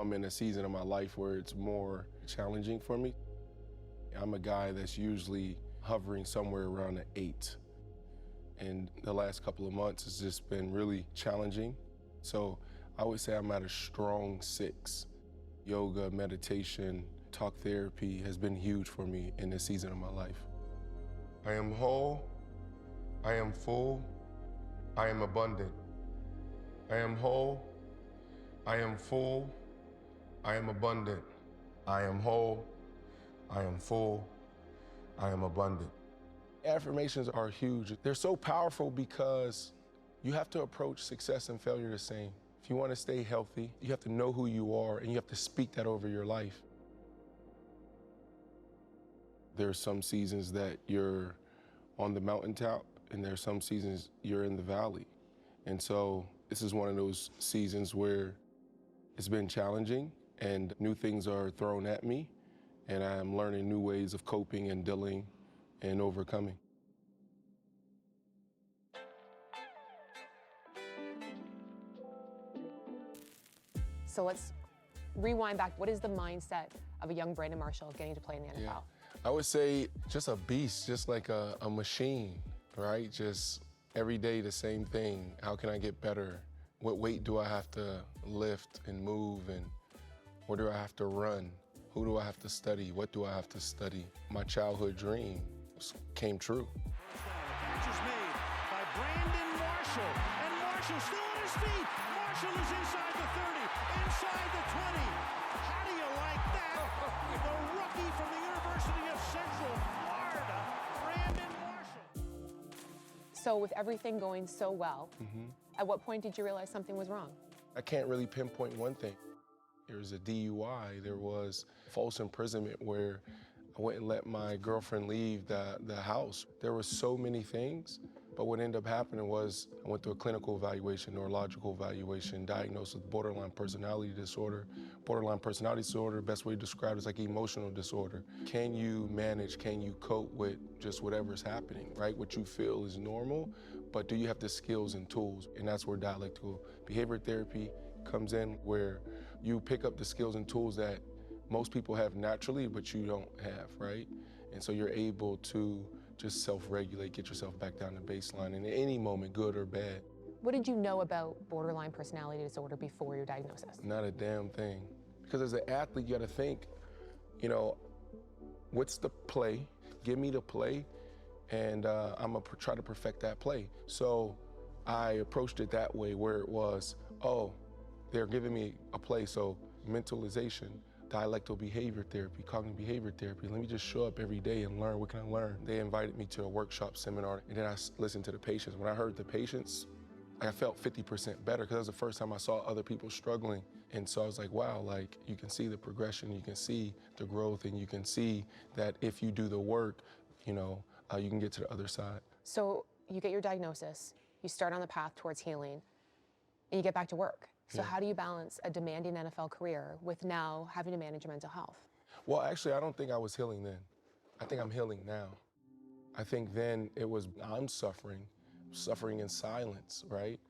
I'm in a season of my life where it's more challenging for me. I'm a guy that's usually hovering somewhere around an 8. And the last couple of months has just been really challenging. So I would say I'm at a strong 6. Yoga, meditation, talk therapy has been huge for me in this season of my life. I am whole, I am full, I am abundant. I am whole, I am full, I am abundant. I am whole, I am full, I am abundant. Affirmations are huge. They're so powerful because you have to approach success and failure the same. If you want to stay healthy, you have to know who you are and you have to speak that over your life. There are some seasons that you're on the mountaintop and there are some seasons you're in the valley. And so this is one of those seasons where it's been challenging and new things are thrown at me and I'm learning new ways of coping and dealing and overcoming. So let's rewind back. What is the mindset of a young Brandon Marshall getting to play in the NFL? Yeah. I would say just a beast, just like a machine, right? Just every day the same thing. How can I get better? What weight do I have to lift and move, and where do I have to run? Who do I have to study? What do I have to study? My childhood dream came true. The catch is made by Brandon Marshall, and Marshall still on his feet. Marshall is inside the 30, inside the 20. How do you like that? The rookie from the University of Central Florida, Brandon Marshall. So with everything going so well, at what point did you realize something was wrong? I can't really pinpoint one thing. There was a DUI, there was false imprisonment where I wouldn't let my girlfriend leave the house. There were so many things, but what ended up happening was I went through a clinical evaluation, neurological evaluation, diagnosed with borderline personality disorder. Borderline personality disorder, best way to describe it is like emotional disorder. Can you manage, can you cope with just whatever's happening, right? What you feel is normal, but do you have the skills and tools? And that's where dialectical behavior therapy comes in, where you pick up the skills and tools that most people have naturally, but you don't have, right? And so you're able to just self-regulate, get yourself back down to baseline in any moment, good or bad. What did you know about borderline personality disorder before your diagnosis? Not a damn thing. Because as an athlete, you gotta think, you know, what's the play? Give me the play, and I'm gonna try to perfect that play. So I approached it that way, where it was, oh, they're giving me a play, so mentalization, dialectical behavior therapy, cognitive behavior therapy. Let me just show up every day and learn. What can I learn? They invited me to a workshop seminar, and then I listened to the patients. When I heard the patients, I felt 50% better, because that was the first time I saw other people struggling. And so I was like, wow, like you can see the progression, you can see the growth, and you can see that if you do the work, you know, you can get to the other side. So you get your diagnosis, you start on the path towards healing, and you get back to work. So how do you balance a demanding NFL career with now having to manage your mental health? Well, actually, I don't think I was healing then. I think I'm healing now. I think then it was, I'm suffering in silence, right?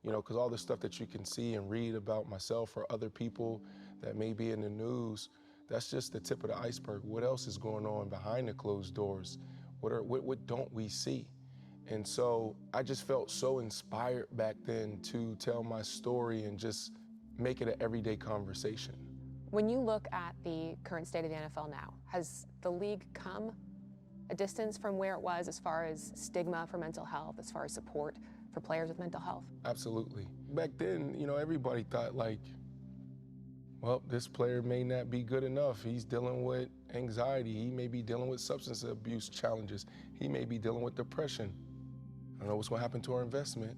You know, because all the stuff that you can see and read about myself or other people that may be in the news, that's just the tip of the iceberg. What else is going on behind the closed doors? What don't we see? And so I just felt so inspired back then to tell my story and just make it an everyday conversation. When you look at the current state of the NFL now, has the league come a distance from where it was as far as stigma for mental health, as far as support for players with mental health? Absolutely. Back then, you know, everybody thought like, well, this player may not be good enough. He's dealing with anxiety. He may be dealing with substance abuse challenges. He may be dealing with depression. I don't know what's gonna happen to our investment.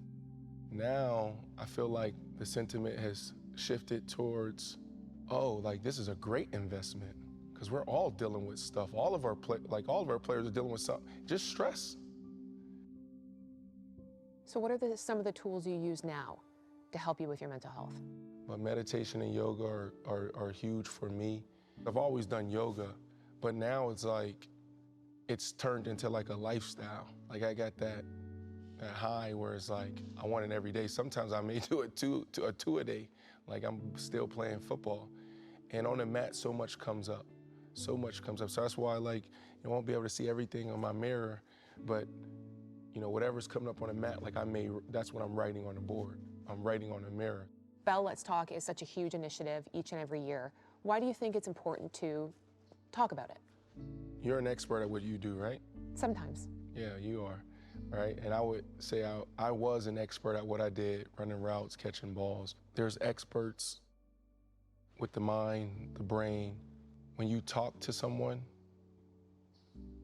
Now, I feel like the sentiment has shifted towards, oh, like this is a great investment, because we're all dealing with stuff. All of our players are dealing with something, just stress. So what are some of the tools you use now to help you with your mental health? But meditation and yoga are huge for me. I've always done yoga, but now it's like, it's turned into like a lifestyle. Like I got that high where it's like, I want it every day. Sometimes I may do two a day. like I'm still playing football. And on the mat, so much comes up. So much comes up. So that's why, like, you won't be able to see everything on my mirror, but whatever's coming up on the mat, like that's what I'm writing on the board. I'm writing on the mirror. Bell Let's Talk is such a huge initiative each and every year. Why do you think it's important to talk about it? You're an expert at what you do, right? Sometimes. Yeah, you are, right? And I would say I was an expert at what I did, running routes, catching balls. There's experts with the mind, the brain. When you talk to someone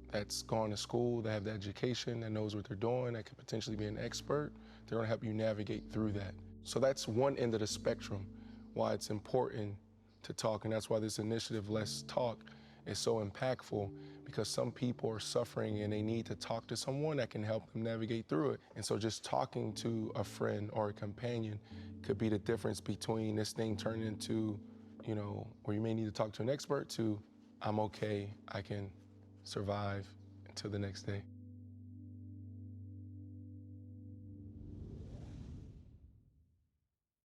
that's gone to school, that have the education, that knows what they're doing, that could potentially be an expert, they're gonna help you navigate through that. So that's one end of the spectrum, why it's important to talk, and that's why this initiative, Let's Talk, is so impactful, because some people are suffering and they need to talk to someone that can help them navigate through it. And so just talking to a friend or a companion could be the difference between this thing turning into, where you may need to talk to an expert, to I'm okay, I can survive until the next day.